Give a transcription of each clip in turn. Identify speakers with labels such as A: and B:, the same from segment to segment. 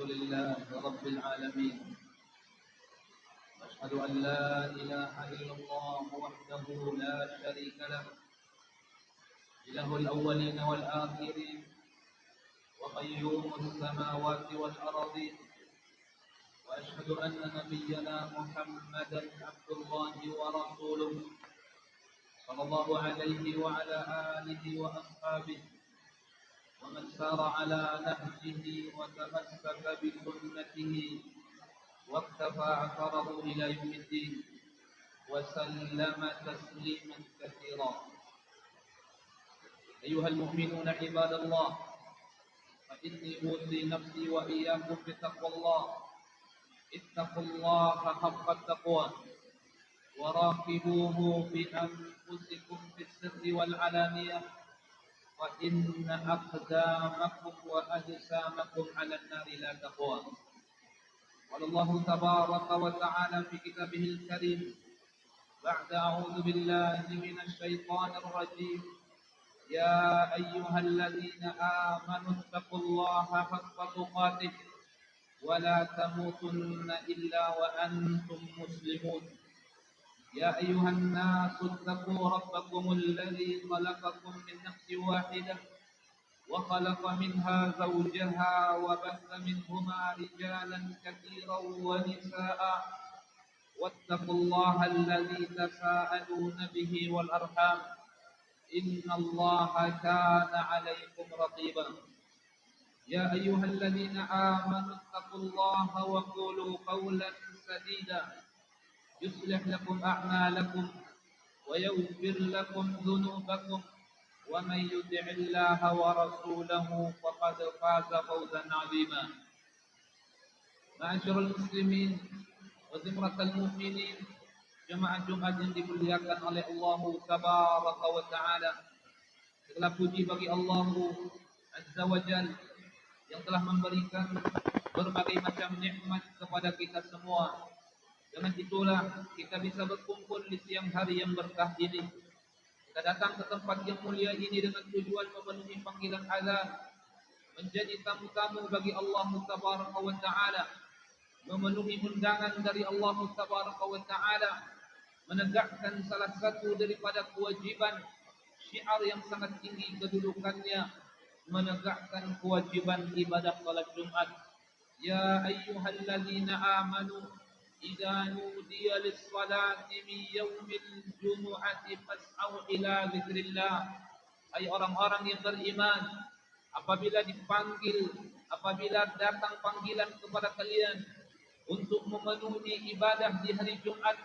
A: لله رب العالمين، وأشهد أن لا إله إلا الله وحده لا شريك له، إله الأولين والآخرين وقيوم السماوات والأرضين. وأشهد أن نبينا محمدا عبد الله ورسوله، صلى الله عليه وعلى آله وأصحابه ومن سار على نهجه وتمسك بسنته واقتفى أثره إلى يوم الدين وسلم تسليما كثيرا. أيها المؤمنون عباد الله، فإني أوصي نفسي وإياكم بتقوى الله. اتقوا الله حق التقوى وراقبوه في أنفسكم في السر والعلانية، وإن أقدامكم وأجسامكم على النار لا تقوى. قال الله تبارك وتعالى في كتابه الكريم بعد أعوذ بالله من الشيطان الرجيم: يا أيها الذين آمنوا اتقوا الله حق تقاته ولا تموتن إلا وأنتم مسلمون. يا أيها الناس اتقوا ربكم الذي خلقكم من نفس واحدة وخلق منها زوجها وبث منهما رجالا كثيرا ونساء، واتقوا الله الذي تساءلون به والأرحام إن الله كان عليكم رقيبا. يا أيها الذين آمنوا اتقوا الله وقولوا قولا سديدا يصلح لكم أعمالكم ويغفر لكم ذنوبكم، ومن يطع الله ورسوله فقد فاز فوزا عظيما. معاشر المسلمين وزمرة المؤمنين, jemaah Jumat yang dimuliakan oleh Allah Tabaraka wa Ta'ala, segala puji bagi Allah Azza wa Jalla yang telah memberikan berbagai macam nikmat kepada kita semua. Dengan itulah kita bisa berkumpul di siang hari yang berkah ini. Kita datang ke tempat yang mulia ini dengan tujuan memenuhi panggilan azan, menjadi tamu-tamu bagi Allah Tabaraka wa Ta'ala, memenuhi undangan dari Allah Tabaraka wa Ta'ala, menegakkan salah satu daripada kewajiban syiar yang sangat tinggi kedudukannya, menegakkan kewajiban ibadah salat Jumat. Ya ayyuhalladzina amanu idza nudiya lis-salati min yaumil jumu'ati fas'au ila dzikrillah. Hai orang-orang yang beriman, apabila datang panggilan kepada kalian untuk memenuhi ibadah di hari Jumat,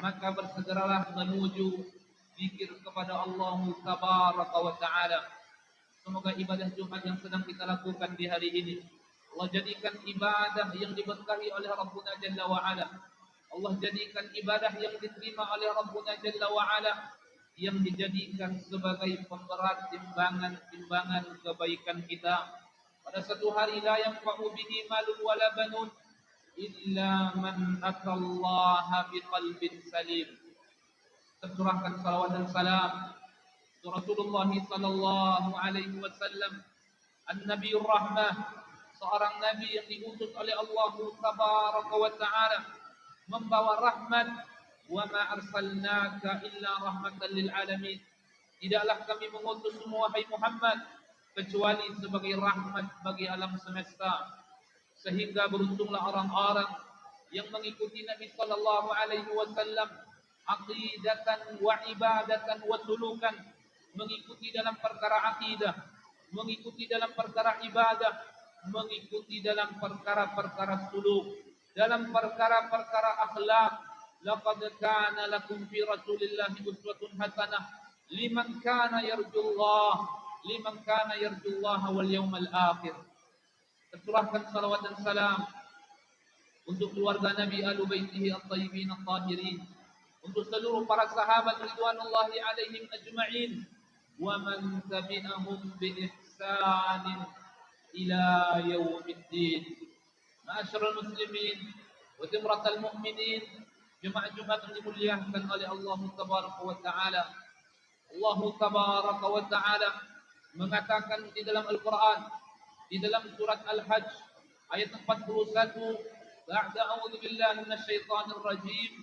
A: maka bersegeralah menuju zikir kepada Allah Tabaraka wa Ta'ala. Semoga ibadah Jumat yang sedang kita lakukan di hari ini Allah jadikan ibadah yang diberkahi oleh Rabbuna Jalla wa'ala. Allah jadikan ibadah yang diterima oleh Rabbuna Jalla wa'ala, yang dijadikan sebagai pemberat timbangan kebaikan kita. Pada satu hari la yanfa'u bihi malun wala banun illa man atallaha biqalbin salim. Tercurahkan salawat dan salam untuk Rasulullah sallallahu alaihi wasallam, an-nabiyur rahmah, seorang nabi yang diutus oleh Allah Tabaraka wa Ta'ala membawa rahmat. Wa ma arsalnaka illa rahmatan lil alamin. Tidaklah kami mengutus wahai Muhammad kecuali sebagai rahmat bagi alam semesta. Sehingga beruntunglah orang-orang yang mengikuti Nabi sallallahu alaihi wasallam aqidatan wa ibadatan wa sulukan, mengikuti dalam perkara akidah, mengikuti dalam perkara ibadah, mengikuti dalam perkara-perkara suluk, dalam perkara-perkara akhlak. Laqad kana lakum fi Rasulillahi uswatun hasanah liman kana yarjullaha wal yawmal akhir. Tercurahkan salawat dan salam untuk keluarga Nabi Ahlu Baitihi at-Tayyibin at-Tahirin, untuk seluruh para sahabat ridwanullahi alaihim ajma'in, wa man tabi'ahum bi ihsanin ila yaumiddin. Ma'asyiral muslimin wa zimratal mu'minin, jemaah Jumat yang dimuliakan oleh Allah Tabaraka wa Ta'ala. Allah Tabaraka wa Ta'ala mengatakan di dalam Al-Quran, di dalam surat Al-Hajj ayat 41, ba'da a'udzu billahi minasyaitonir rajim,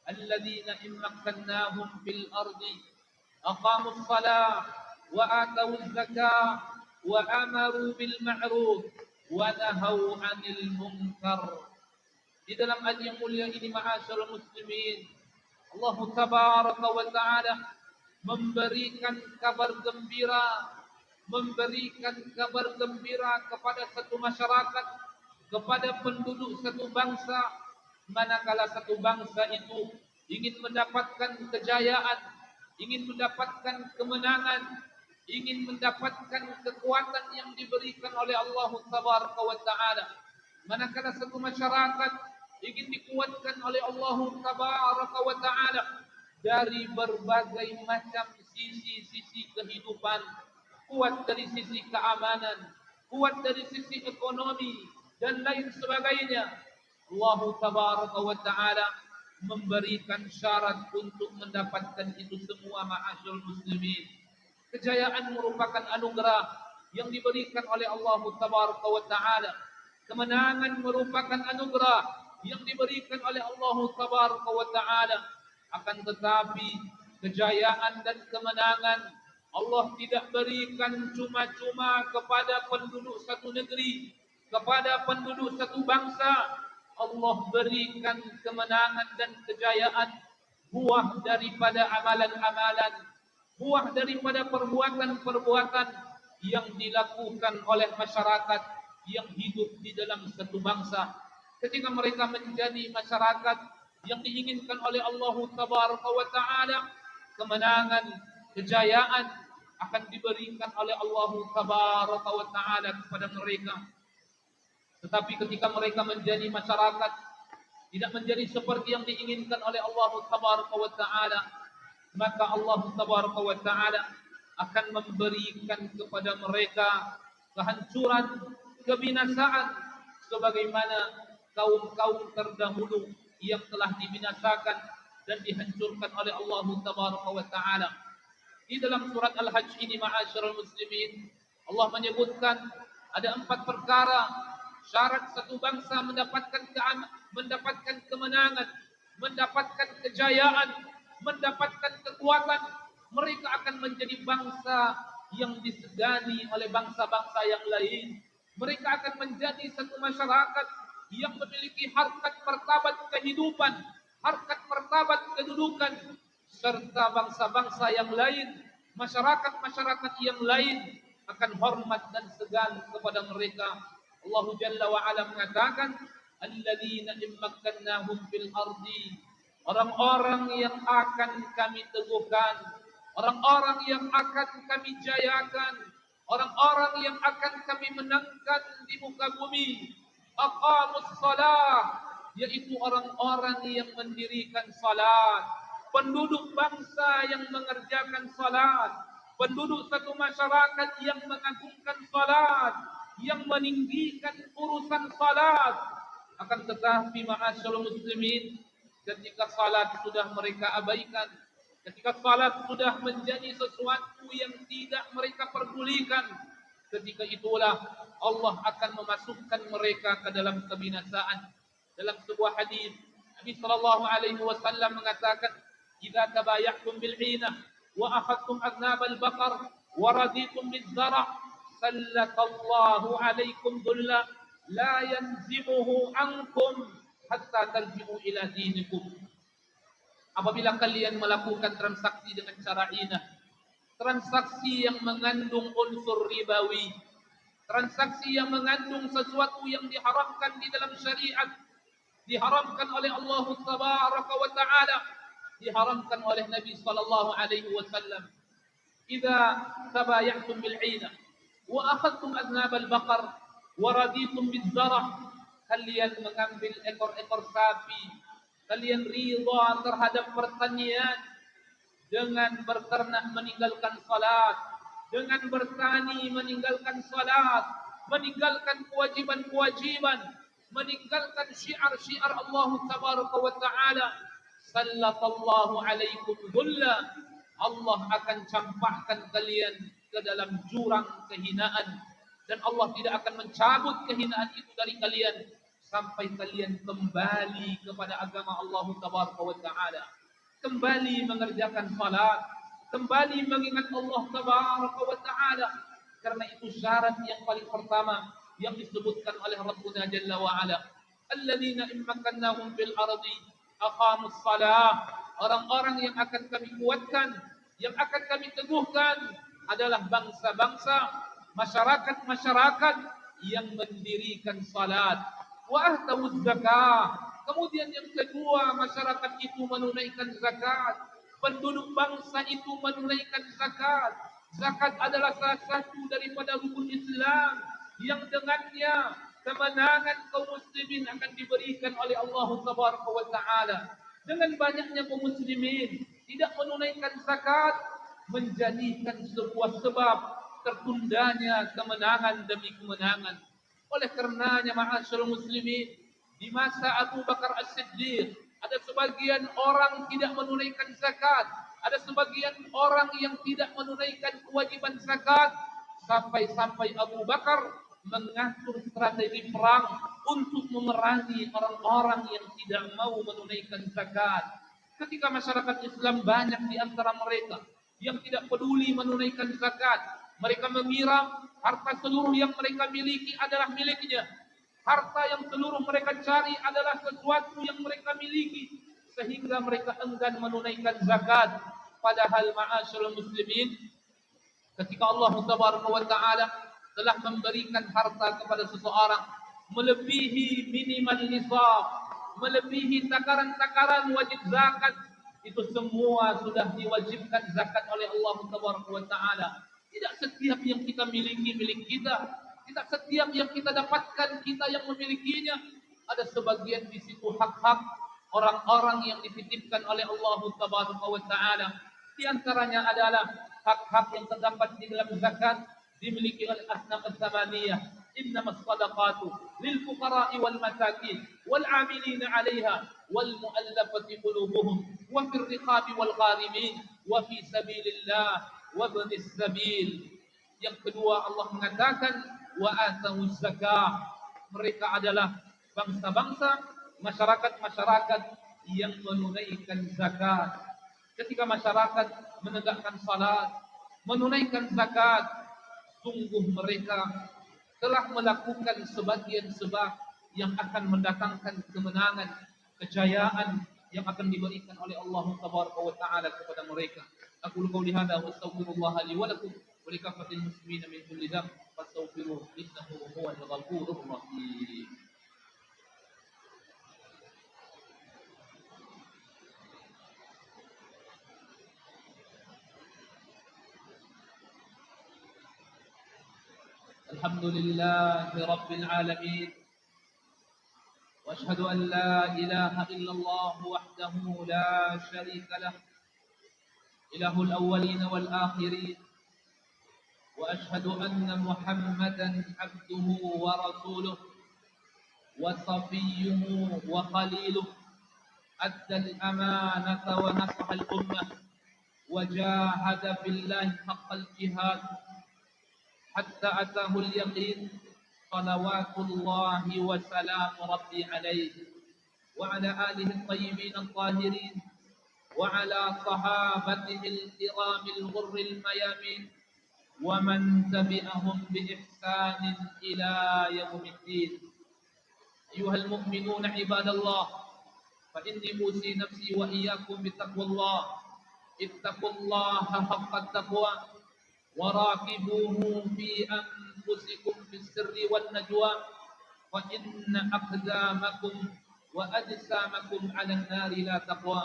A: alladzina in makkannahum fil ardi aqamus shalah wa atawuz zakah wa amaru bil ma'ruf wa nahau 'anil munkar. Di dalam ayat yang mulia ini, ma'asyiral muslimin, Allah tabaraka wa taala memberikan kabar gembira, kepada satu masyarakat, kepada penduduk satu bangsa, manakala satu bangsa itu ingin mendapatkan kejayaan, ingin mendapatkan kemenangan, ingin mendapatkan kekuatan yang diberikan oleh Allah tabaraka wa taala. Manakala satu masyarakat ingin dikuatkan oleh Allah tabaraka wa taala dari berbagai macam sisi-sisi kehidupan, kuat dari sisi keamanan, kuat dari sisi ekonomi dan lain sebagainya, Allah tabaraka wa taala memberikan syarat untuk mendapatkan itu semua, ma'asyiral muslimin. Kejayaan merupakan anugerah yang diberikan oleh Allah tabaraka wa taala. Kemenangan merupakan anugerah yang diberikan oleh Allah tabaraka wa taala. Akan tetapi kejayaan dan kemenangan Allah tidak berikan cuma-cuma kepada penduduk satu negeri, kepada penduduk satu bangsa. Allah berikan kemenangan dan kejayaan buah daripada amalan-amalan, buah daripada perbuatan-perbuatan yang dilakukan oleh masyarakat yang hidup di dalam satu bangsa. Ketika mereka menjadi masyarakat yang diinginkan oleh Allah tabaraka wa taala, kemenangan, kejayaan akan diberikan oleh Allah tabaraka wa taala kepada mereka. Tetapi ketika mereka menjadi masyarakat tidak menjadi seperti yang diinginkan oleh Allah tabaraka wa taala, maka Allah tabaraka wa taala akan memberikan kepada mereka kehancuran, kebinasaan, sebagaimana kaum-kaum terdahulu yang telah dibinasakan dan dihancurkan oleh Allah tabaraka wa taala. Di dalam surat Al-Hajj ini, ma'asyiral muslimin, Allah menyebutkan ada 4 perkara syarat satu bangsa mendapatkan kemenangan, mendapatkan kejayaan, mendapatkan kekuatan. Mereka akan menjadi bangsa yang disegani oleh bangsa-bangsa yang lain. Mereka akan menjadi satu masyarakat yang memiliki harkat martabat kehidupan, harkat martabat kedudukan, serta bangsa-bangsa yang lain, masyarakat-masyarakat yang lain akan hormat dan segan kepada mereka. Allah Jalla wa Ala mengatakan, alladzina immakkannahum fil ardi, orang-orang yang akan kami teguhkan, orang-orang yang akan kami jayakan, orang-orang yang akan kami menangkan di muka bumi, aqamus shalah, yaitu orang-orang yang mendirikan salat, penduduk bangsa yang mengerjakan salat, penduduk satu masyarakat yang mengagungkan salat, yang meninggikan urusan salat. Akan tetapi, ma'asyiral muslimin, ketika salat sudah mereka abaikan, ketika salat sudah menjadi sesuatu yang tidak mereka pedulikan, ketika itulah Allah akan memasukkan mereka ke dalam kebinasaan. Dalam sebuah hadis, Nabi sallallahu alaihi wasallam mengatakan, "Idza tabaya'tum bil 'inah wa akhadtum adnab al-baqar wa raditum biz-zara' sallallahu alaikum dhulla la yanzimuhu ankum hatta tarji'u ila dinikum." Apabila kalian melakukan transaksi dengan cara inah, transaksi yang mengandung unsur ribawi, transaksi yang mengandung sesuatu yang diharamkan di dalam syariat, diharamkan oleh Allah tabaraka wa taala, diharamkan oleh Nabi sallallahu alaihi wasallam. Idza tabaya'tum bil 'inah wa akhadtum adnab al-baqar wa raditum biz-zara', kalian mengambil ekor-ekor sapi, kalian ridha terhadap pertanian dengan berternak meninggalkan salat, dengan bertani meninggalkan salat, meninggalkan kewajiban-kewajiban, meninggalkan syiar-syiar Allah tabaraka wa taala, sallallahu alaikum dhulla, Allah akan campakkan kalian ke dalam jurang kehinaan, dan Allah tidak akan mencabut kehinaan itu dari kalian sampai kalian kembali kepada agama Allah Tabaraka wa Ta'ala, kembali mengerjakan salat, kembali mengingat Allah Tabaraka wa Ta'ala. Karena itu syarat yang paling pertama yang disebutkan oleh Rabbuna Jalla wa Ala, alladzina immakannahum fil ardi aqamus salah. Orang-orang yang akan kami kuatkan, yang akan kami teguhkan adalah bangsa-bangsa, masyarakat-masyarakat yang mendirikan salat. Wa atawuz zakah. Kemudian yang kedua, masyarakat itu menunaikan zakat. Penduduk bangsa itu menunaikan zakat. Zakat adalah salah satu daripada rukun Islam yang dengannya kemenangan kaum muslimin akan diberikan oleh Allah Subhanahu wa Ta'ala. Dengan banyaknya kaum muslimin tidak menunaikan zakat menjadikan sebuah sebab tertundanya kemenangan demi kemenangan. Oleh karenanya ma'asyiral muslimin, di masa Abu Bakar As-Siddiq ada sebagian orang tidak menunaikan zakat, ada sebagian orang yang tidak menunaikan kewajiban zakat, sampai-sampai Abu Bakar mengatur strategi perang untuk memerangi orang-orang yang tidak mau menunaikan zakat. Ketika masyarakat Islam banyak di antara mereka yang tidak peduli menunaikan zakat, mereka mengira harta seluruh yang mereka miliki adalah miliknya. Harta yang seluruh mereka cari adalah sesuatu yang mereka miliki, sehingga mereka enggan menunaikan zakat. Padahal ma'asyiral muslimin, ketika Allah Subhanahu wa Ta'ala telah memberikan harta kepada seseorang melebihi minimal nisab, melebihi takaran-takaran wajib zakat, itu semua sudah diwajibkan zakat oleh Allah Subhanahu wa Ta'ala. Tidak setiap yang kita miliki milik kita, tidak setiap yang kita dapatkan kita yang memilikinya. Ada sebagian di situ hak-hak orang-orang yang dititipkan oleh Allah Subhanahu wa Ta'ala. Di antaranya adalah hak-hak yang terdapat di dalam zakat dimiliki oleh asnaf as-samaniyah. Innamas sadaqatu lil fuqara'i wal masakin wal 'amilina 'alayha wal mu'allafati qulubuhum wa fir riqabi wal gharimin wa fi sabilillah wa ibnis sabil. Yang kedua, Allah mengatakan wa atawuz zakah. Mereka adalah bangsa-bangsa, masyarakat-masyarakat yang menunaikan zakat. Ketika masyarakat menegakkan salat, menunaikan zakat, sungguh mereka telah melakukan sebagian sebab yang akan mendatangkan kemenangan, kejayaan yang akan diberikan oleh Allah Subhanahu wa Ta'ala kepada mereka. Aku qouli hadza wa astaghfirullah li wa lakum wa li kafatil muslimin min kulli dhanb fastaghfiruhu innahu huwal ghafurur rahim. الحمد لله رب العالمين واشهد ان لا اله الا الله وحده لا شريك له اله الاولين والاخرين واشهد ان محمدا عبده ورسوله وصفيه وخليله ادى الامانه ونصح الامه وجاهد في الله حق الجهاد حتى أتاه اليقين صلوات الله وسلام ربي عليه وعلى آله الطيبين الطاهرين وعلى صحابته الكرام الغر الميامين ومن تبعهم بإحسان إلى يوم الدين. أيها المؤمنون عباد الله، فإني أوصي نفسي وإياكم بتقوى الله. اتقوا الله حق التقوى وراقبوه في أنفسكم في السر والنجوى فإن أقدامكم وأجسامكم على النار لا تقوى.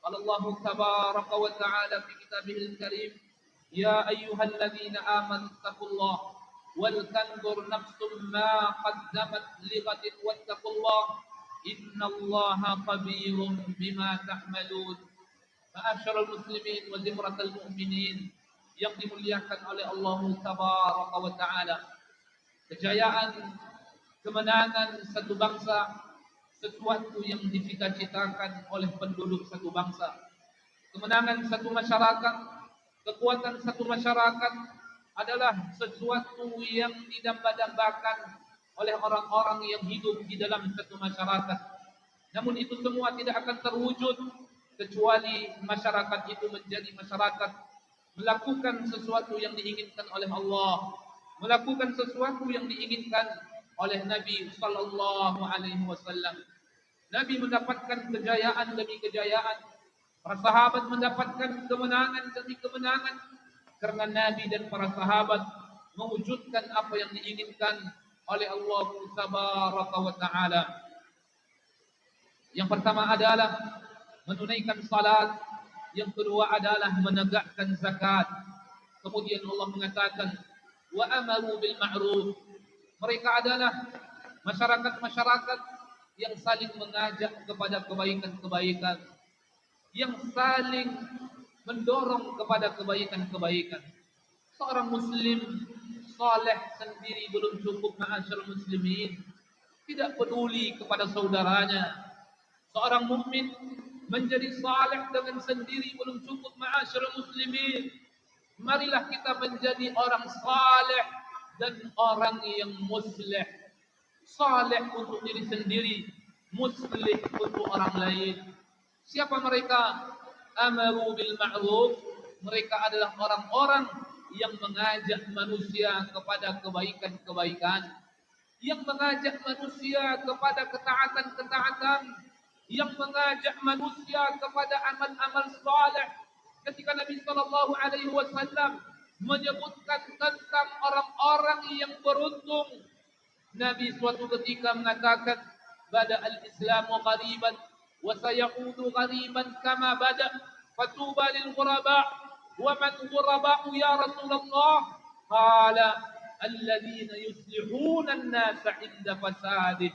A: قال الله تبارك وتعالى في كتابه الكريم: يا أيها الذين آمنوا اتقوا الله ولتنظر نفس ما قدمت لغد واتقوا الله إن الله خبير بما تعملون. معاشر المسلمين وزمرة المؤمنين yang dimuliakan oleh Allah Tabaraka wa Ta'ala, kejayaan, kemenangan satu bangsa sesuatu yang dicita-citakan oleh penduduk satu bangsa. Kemenangan satu masyarakat, kekuatan satu masyarakat adalah sesuatu yang didamba-dambakan oleh orang-orang yang hidup di dalam satu masyarakat. Namun itu semua tidak akan terwujud kecuali masyarakat itu menjadi masyarakat melakukan sesuatu yang diinginkan oleh Allah, melakukan sesuatu yang diinginkan oleh Nabi sallallahu alaihi wasallam. Nabi mendapatkan kejayaan demi kejayaan, para sahabat mendapatkan kemenangan demi kemenangan karena Nabi dan para sahabat mewujudkan apa yang diinginkan oleh Allah Tabaraka wa Taala. Yang pertama adalah menunaikan salat, yang kedua adalah menegakkan zakat. Kemudian Allah mengatakan wa amaru bil ma'ruf. Mereka adalah masyarakat-masyarakat yang saling mengajak kepada kebaikan-kebaikan, yang saling mendorong kepada kebaikan-kebaikan. Seorang muslim saleh sendiri belum cukup, ma'asyiral muslimin, tidak peduli kepada saudaranya. Seorang mukmin menjadi saleh dengan sendiri belum cukup, ma'asyiral muslimin. Marilah kita menjadi orang saleh dan orang yang muslih. Saleh untuk diri sendiri, muslih untuk orang lain. Siapa mereka? Amaru bil ma'ruf. Mereka adalah orang-orang yang mengajak manusia kepada kebaikan-kebaikan, yang mengajak manusia kepada ketaatan-ketaatan, yang mengajak manusia kepada amal-amal saleh. Ketika Nabi sallallahu alaihi wasallam menyebutkan tentang orang-orang yang beruntung, Nabi suatu ketika mengatakan, bada al-islamu ghariban wa sayaudu ghariban kama bada, fatuba lil ghuraba wa man ghuraba'u ya Rasulullah, qala alladhina yuslihuna an-nasa 'inda fasadih.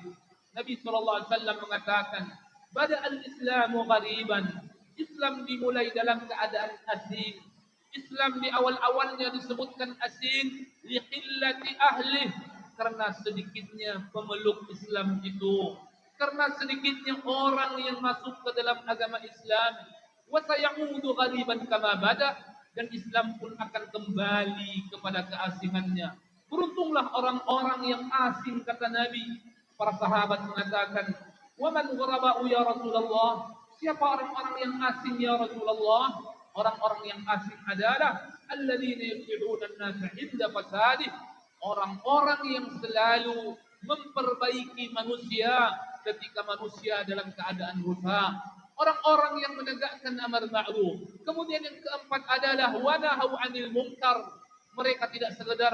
A: Nabi sallallahu alaihi wasallam mengatakan, bada al-islamu ghariban. Islam dimulai dalam keadaan asing. Islam di awal-awalnya disebutkan asing li qillati ahli, karena sedikitnya pemeluk Islam itu, karena sedikitnya orang yang masuk ke dalam agama Islam. Wa sayaudu ghariban kama bada, dan Islam pun akan kembali kepada keasingannya. Beruntunglah orang-orang yang asing, kata Nabi. Para sahabat mengatakan, wa man ghuraba'u ya Rasulullah. Siapa orang-orang yang asing ya Rasulullah? Orang-orang yang asing adalah alladzina yuslihuna an-nasa 'inda fasadih. Orang-orang yang selalu memperbaiki manusia ketika manusia dalam keadaan rusak. Orang-orang yang menegakkan amar ma'ruf. Kemudian yang keempat adalah wa nahaw 'anil munkar. Mereka tidak sekedar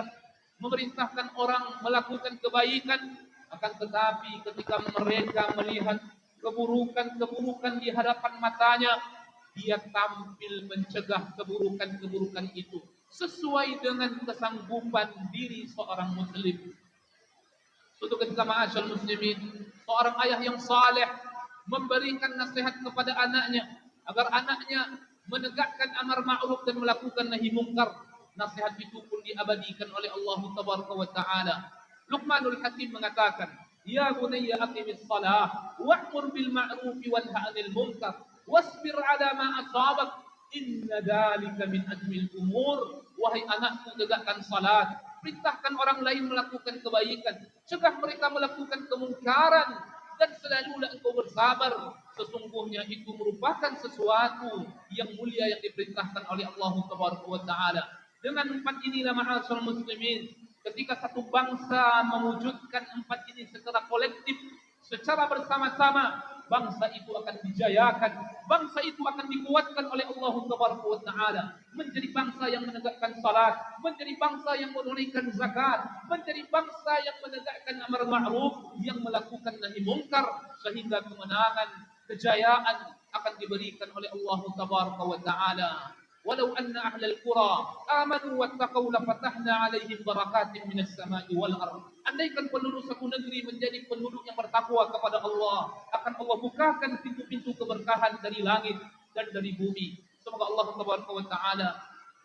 A: memerintahkan orang melakukan kebaikan, akan tetapi ketika mereka melihat keburukan-keburukan di hadapan matanya, dia tampil mencegah keburukan-keburukan itu sesuai dengan kesanggupan diri seorang muslim. Suatu ketika, ma'asyiral muslimin, seorang ayah yang saleh memberikan nasihat kepada anaknya agar anaknya menegakkan amar ma'ruf dan melakukan nahi mungkar. Nasihat itu pun diabadikan oleh Allah Tabaraka wa Taala. Luqmanul Hakim mengatakan, ya bunayya aqimis shalah wa'mur bil ma'ruf wanha 'anil munkar wasbir 'ala ma asabak inna dzalika min azmil umur. Wahai anakku, tegakkan salat, perintahkan orang lain melakukan kebaikan, cegah mereka melakukan kemungkaran, dan selalulah engkau bersabar. Sesungguhnya itu merupakan sesuatu yang mulia yang diperintahkan oleh Allah Tabaraka wa Taala. Dengan empat inilah, ma'asyiral muslimin, ketika satu bangsa mewujudkan empat ini secara kolektif, secara bersama-sama, bangsa itu akan dijayakan, bangsa itu akan dikuatkan oleh Allah Tabaraka wa Taala, menjadi bangsa yang menegakkan salat, menjadi bangsa yang menunaikan zakat, menjadi bangsa yang menegakkan amar ma'ruf, yang melakukan nahi mungkar, sehingga kemenangan, kejayaan akan diberikan oleh Allah Tabaraka wa Taala. Walau anna ahlal qura amanu wattaqau lafatahna alaihim barakatin minas sama'i wal ardh. Andaikan penduduk satu negeri menjadi penduduk yang bertakwa kepada Allah, akan Allah bukakan pintu-pintu keberkahan dari langit dan dari bumi. Semoga Allah Tabaraka wa Taala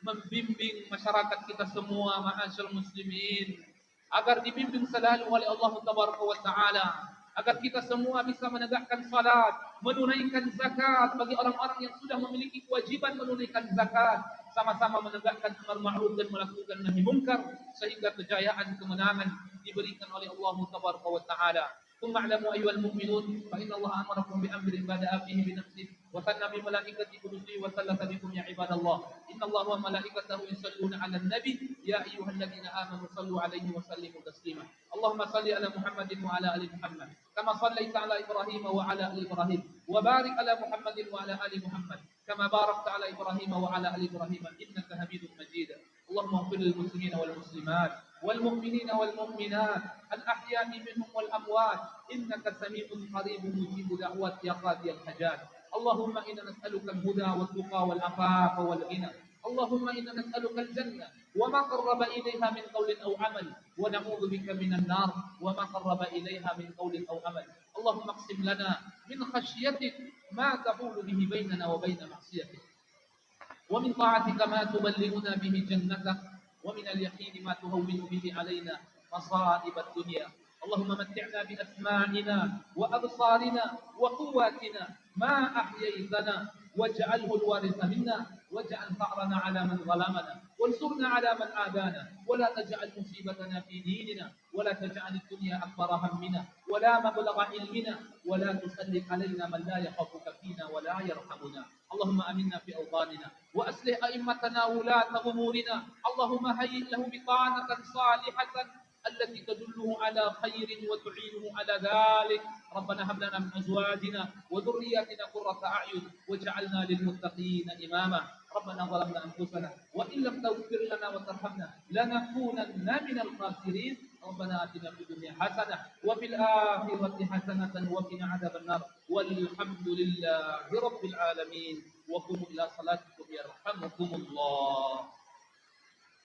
A: membimbing masyarakat kita semua, ma'asyiral muslimin, agar dibimbing selalu oleh Allah Tabaraka wa Taala, agar kita semua bisa menegakkan salat, menunaikan zakat bagi orang-orang yang sudah memiliki kewajiban menunaikan zakat, sama-sama menegakkan amar ma'ruf dan melakukan nahi munkar sehingga kejayaan kemenangan diberikan oleh Allah Tabaraka wa Ta'ala. ثم اعلموا أيها المؤمنون فإن الله أمركم بأمر بدأ فيه بنفسه وثنى بملائكته قدسه وثلث بكم يا عباد الله إن الله وملائكته يصلون على النبي يا أيها الذين آمنوا صلوا عليه وسلموا تسليما اللهم صل على محمد وعلى آل محمد كما صليت على إبراهيم وعلى آل إبراهيم وبارك على محمد وعلى آل محمد كما باركت على إبراهيم وعلى آل إبراهيم إنك حميد مجيد اللهم اغفر للمسلمين والمسلمات والمؤمنين والمؤمنات الأحياء منهم والأموات إنك سميع قريب مجيب دعوات يا قاضي الحاجات اللهم إنا نسألك الهدى والتقى والعفاف والغنى اللهم إنا نسألك الجنة وما قرب إليها من قول أو عمل ونعوذ بك من النار وما قرب إليها من قول أو عمل اللهم اقسم لنا من خشيتك ما تحول به بيننا وبين معصيتك ومن طاعتك ما تبلغنا به جنتك ومن اليقين ما تهون به علينا مصائب الدنيا اللهم متعنا بأسماعنا وأبصارنا وقواتنا ما أحييتنا واجعله الوارث منا واجعل ثأرنا على من ظلمنا وانصرنا على من عادانا ولا تجعل مصيبتنا في ديننا ولا تجعل الدنيا أكبر همنا ولا مبلغ علمنا ولا تسلط علينا من لا يخافك فينا ولا يرحمنا اللهم آمنا في أوطاننا وأصلح أئمتنا ولاة أمورنا اللهم هيئ له بطانة صالحة التي تدله على خير وتعينه على ذلك ربنا هب لنا من أزواجنا وذرياتنا قرة أعين واجعلنا للمتقين إماما ربنا ظلمنا أنفسنا وإن لم تغفر لنا وترحمنا لنكونن من الخاسرين ربنا آتنا في الدنيا حسنة وفي الآخرة حسنة وقنا عذاب النار والحمد لله رب العالمين وقوموا إلى صلاتكم يرحمكم الله